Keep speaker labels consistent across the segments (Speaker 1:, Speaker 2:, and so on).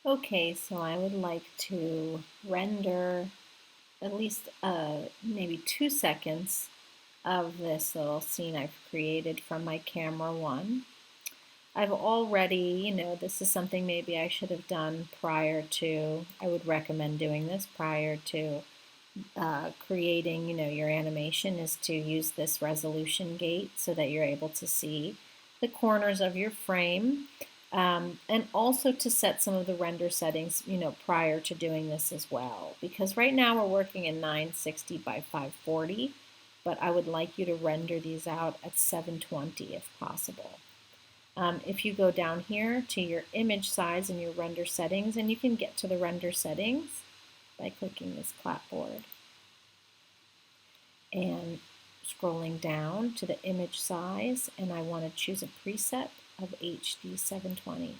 Speaker 1: Okay, so I would like to render at least maybe 2 seconds of this little scene I've created from my camera one. I've already, this is something maybe I should have done prior to, I would recommend doing this prior to creating, your animation is to use this resolution gate so that you're able to see the corners of your frame, and also to set some of the render settings, prior to doing this as well. Because right now we're working in 960 by 540, but I would like you to render these out at 720 if possible. If you go down here to your image size and your render settings, and you can get to the render settings by clicking this clapboard and scrolling down to the image size, and I want to choose a preset of HD 720.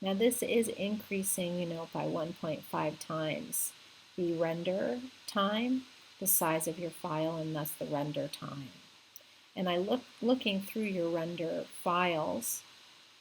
Speaker 1: Now this is increasing, by 1.5 times the render time, the size of your file, and thus the render time. And looking through your render files,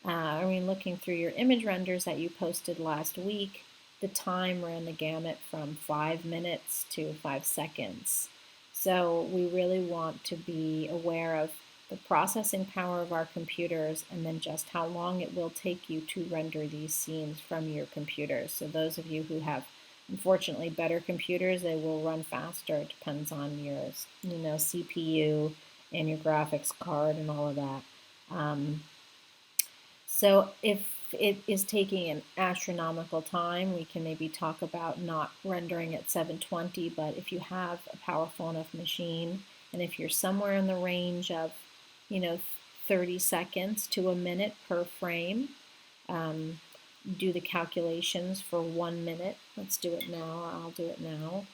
Speaker 1: looking through your image renders that you posted last week, the time ran the gamut from 5 minutes to 5 seconds. So we really want to be aware of the processing power of our computers and then just how long it will take you to render these scenes from your computers. So those of you who have, unfortunately, better computers, they will run faster. It depends on your, CPU and your graphics card and all of that. So if it is taking an astronomical time, we can maybe talk about not rendering at 720, but if you have a powerful enough machine, and if you're somewhere in the range of, you know, 30 seconds to a minute per frame, do the calculations for 1 minute. Let's do it now. I'll do it now.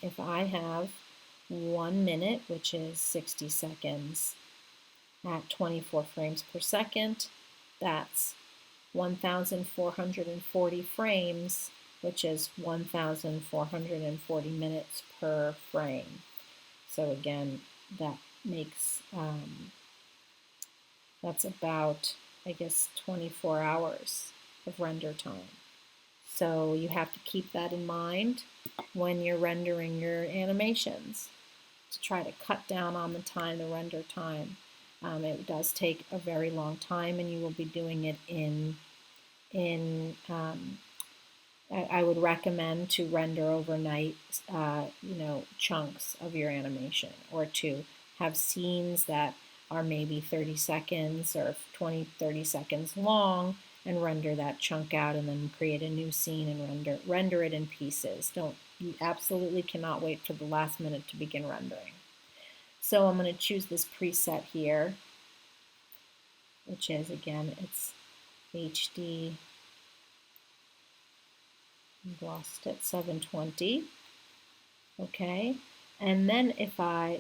Speaker 1: If I have 1 minute, which is 60 seconds, at 24 frames per second, that's 1,440 frames, which is 1,440 minutes per frame. So again, that makes, that's about, I guess, 24 hours of render time. So you have to keep that in mind when you're rendering your animations, to try to cut down on the time, the render time. It does take a very long time, and you will be doing it I would recommend to render overnight, chunks of your animation, or to have scenes that are maybe 30 seconds or 20, 30 seconds long, and render that chunk out, and then create a new scene and render it in pieces. You absolutely cannot wait for the last minute to begin rendering. So I'm going to choose this preset here, which is, again, it's HD, I've lost it, 720. Okay, and then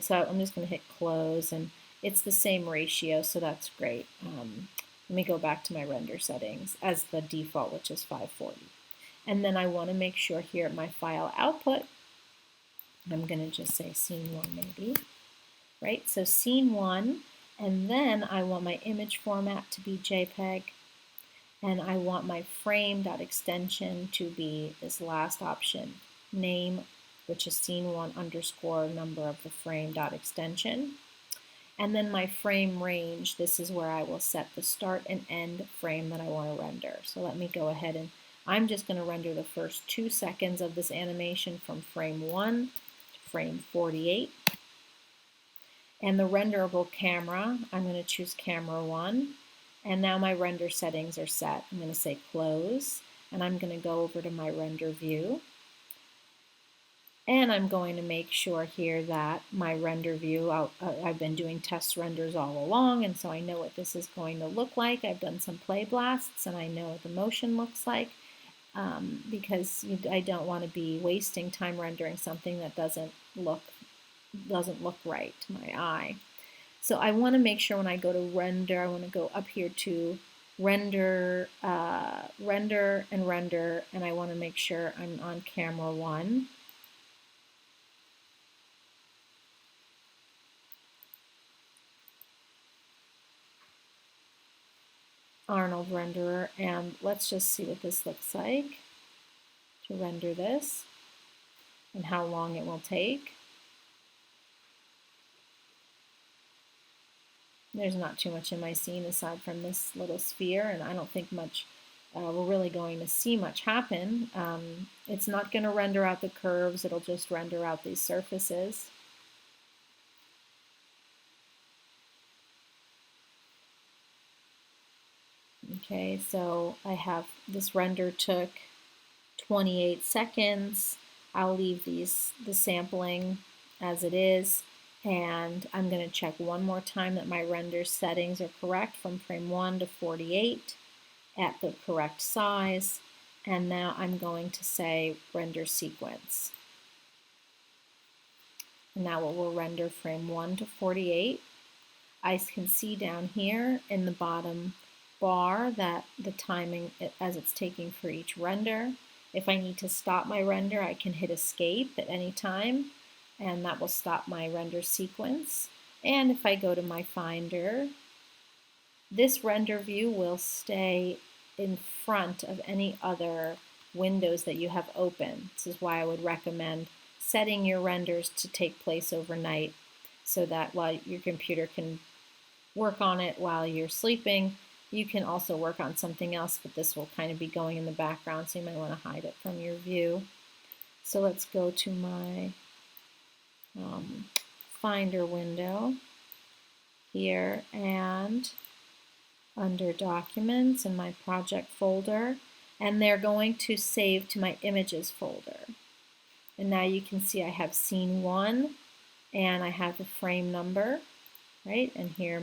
Speaker 1: so I'm just going to hit close, and it's the same ratio, so that's great. Let me go back to my render settings as the default, which is 540. And then I want to make sure here at my file output, I'm going to just say scene 1 maybe, right? So scene 1, and then I want my image format to be JPEG, and I want my frame.extension to be this last option, name, which is scene1 underscore number of the frame.extension. And then my frame range, this is where I will set the start and end frame that I want to render. So let me go ahead, and I'm just going to render the first 2 seconds of this animation from frame 1 to frame 48. And the renderable camera, I'm going to choose camera 1. And now my render settings are set. I'm going to say close, and I'm going to go over to my render view. And I'm going to make sure here that my render view, I've been doing test renders all along, and so I know what this is going to look like. I've done some play blasts, and I know what the motion looks like, because I don't want to be wasting time rendering something that doesn't look right to my eye. So I want to make sure when I go to render, I want to go up here to render, render, and render, and I want to make sure I'm on camera 1. Arnold renderer, and let's just see what this looks like to render this and how long it will take. There's not too much in my scene aside from this little sphere, and I don't think much we're really going to see much happen. It's not going to render out the curves, it'll just render out these surfaces. Okay, so I have this render took 28 seconds. I'll leave the sampling as it is, and I'm going to check one more time that my render settings are correct from frame 1 to 48 at the correct size, and now I'm going to say render sequence. And now it will render frame 1 to 48. I can see down here in the bottom bar that the timing as it's taking for each render. If I need to stop my render, I can hit escape at any time, and that will stop my render sequence. And if I go to my Finder, this render view will stay in front of any other windows that you have open. This is why I would recommend setting your renders to take place overnight so that while your computer can work on it while you're sleeping, you can also work on something else, but this will kind of be going in the background, so you might want to hide it from your view. So let's go to my Finder window here, and under Documents in my project folder, and they're going to save to my Images folder. And now you can see I have scene 1, and I have the frame number, right? And here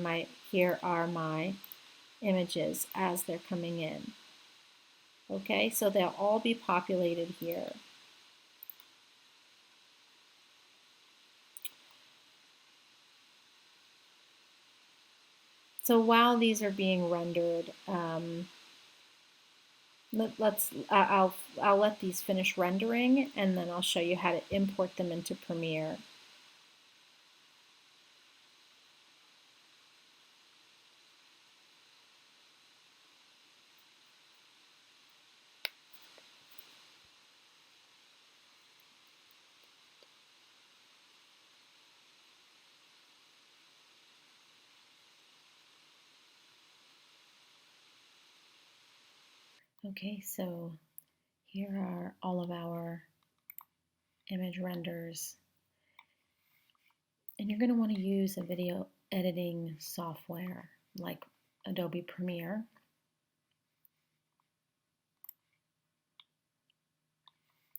Speaker 1: are my images as they're coming in. Okay, so they'll all be populated here. So while these are being rendered, I'll let these finish rendering, and then I'll show you how to import them into Premiere. Okay, so here are all of our image renders. And you're going to want to use a video editing software like Adobe Premiere.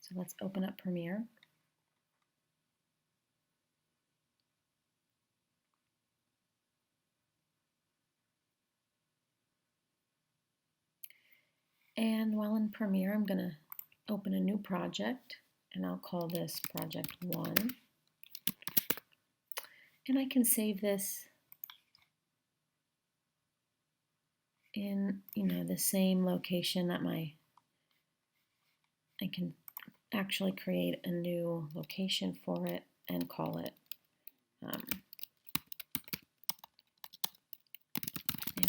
Speaker 1: So let's open up Premiere. And while in Premiere, I'm going to open a new project, and I'll call this Project 1. And I can save this in, the same location that I can actually create a new location for it and call it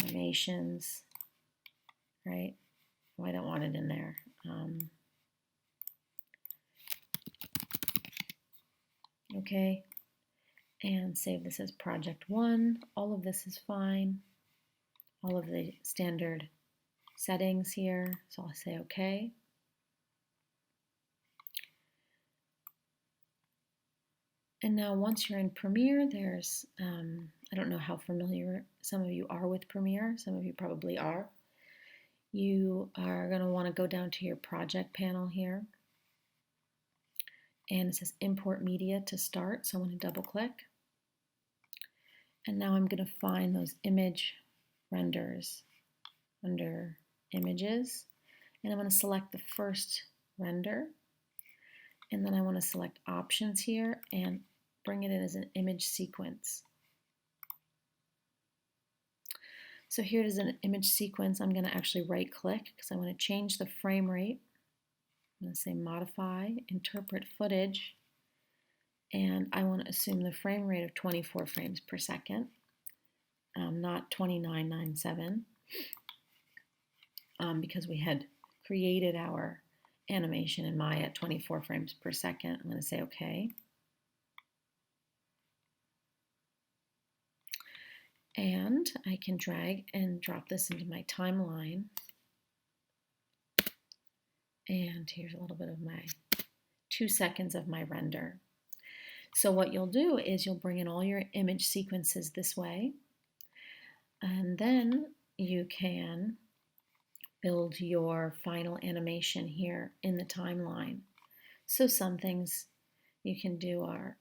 Speaker 1: animations, right? Well, I don't want it in there. Okay, and save this as Project 1. All of this is fine. All of the standard settings here, so I'll say OK. And now once you're in Premiere, there's, I don't know how familiar some of you are with Premiere, some of you probably are. You are going to want to go down to your project panel here, and it says Import Media to start, so I'm going to double click. And now I'm going to find those image renders under Images, and I'm going to select the first render, and then I want to select Options here and bring it in as an image sequence. So here it is an image sequence. I'm going to actually right click because I want to change the frame rate. I'm going to say Modify, Interpret Footage, and I want to assume the frame rate of 24 frames per second, not 2997. because we had created our animation in Maya at 24 frames per second. I'm going to say OK. And I can drag and drop this into my timeline. And here's a little bit of my 2 seconds of my render. So what you'll do is you'll bring in all your image sequences this way, and then you can build your final animation here in the timeline. So some things you can do are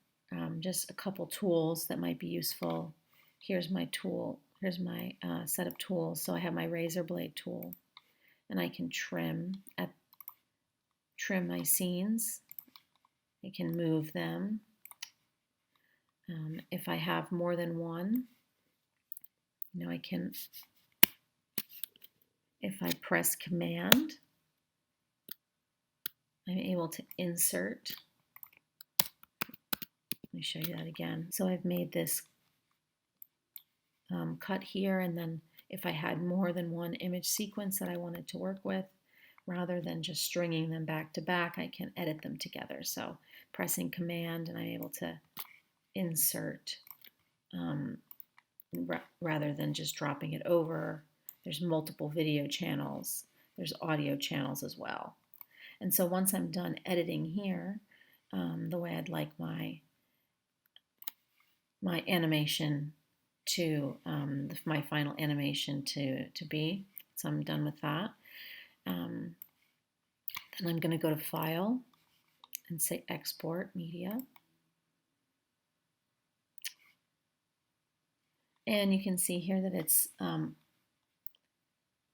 Speaker 1: just a couple tools that might be useful. Here's my tool. Here's my set of tools. So I have my razor blade tool, and I can trim my scenes. I can move them. If I have more than one, I can, if I press Command, I'm able to insert. Let me show you that again. So I've made this cut here, and then if I had more than one image sequence that I wanted to work with, rather than just stringing them back to back, I can edit them together. So pressing Command, and I'm able to insert rather than just dropping it over. There's multiple video channels. There's audio channels as well. And so once I'm done editing here, the way I'd like my animation to, my final animation to be, so I'm done with that. Then I'm going to go to File and say Export Media. And you can see here that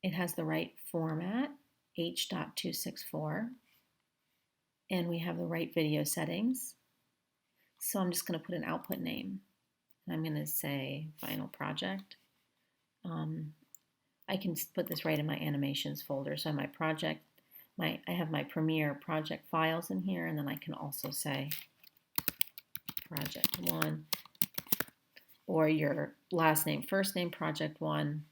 Speaker 1: it has the right format, H.264, and we have the right video settings. So I'm just going to put an output name. I'm going to say Final Project. I can put this right in my animations folder. So my project, I have my Premiere project files in here, and then I can also say Project 1, or your last name, first name, Project 1,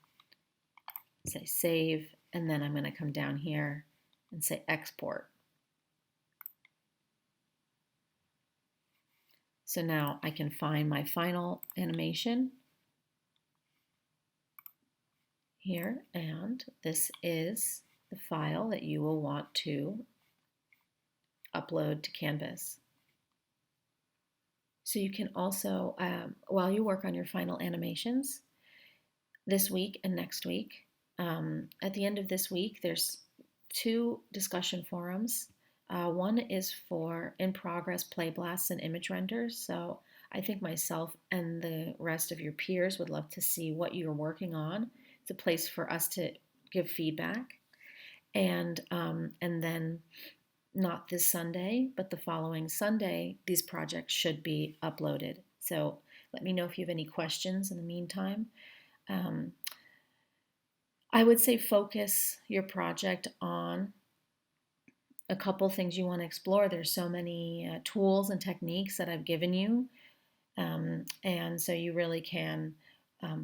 Speaker 1: say Save, and then I'm going to come down here and say Export. So now I can find my final animation here, and this is the file that you will want to upload to Canvas. So you can also, while you work on your final animations this week and next week, at the end of this week, there's 2 discussion forums. One is for in-progress play blasts and image renders. So I think myself and the rest of your peers would love to see what you're working on. It's a place for us to give feedback. And then not this Sunday, but the following Sunday, these projects should be uploaded. So let me know if you have any questions in the meantime. I would say focus your project on a couple things you want to explore. There's so many tools and techniques that I've given you, and so you really can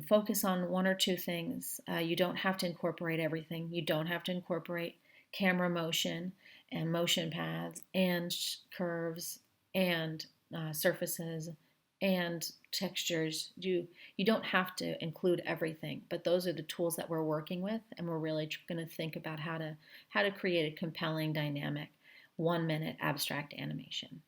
Speaker 1: focus on 1 or 2 things. You don't have to incorporate everything. You don't have to incorporate camera motion and motion paths and curves and surfaces and textures. You don't have to include everything, but those are the tools that we're working with, and we're really going to think about how to create a compelling, dynamic, 1-minute abstract animation.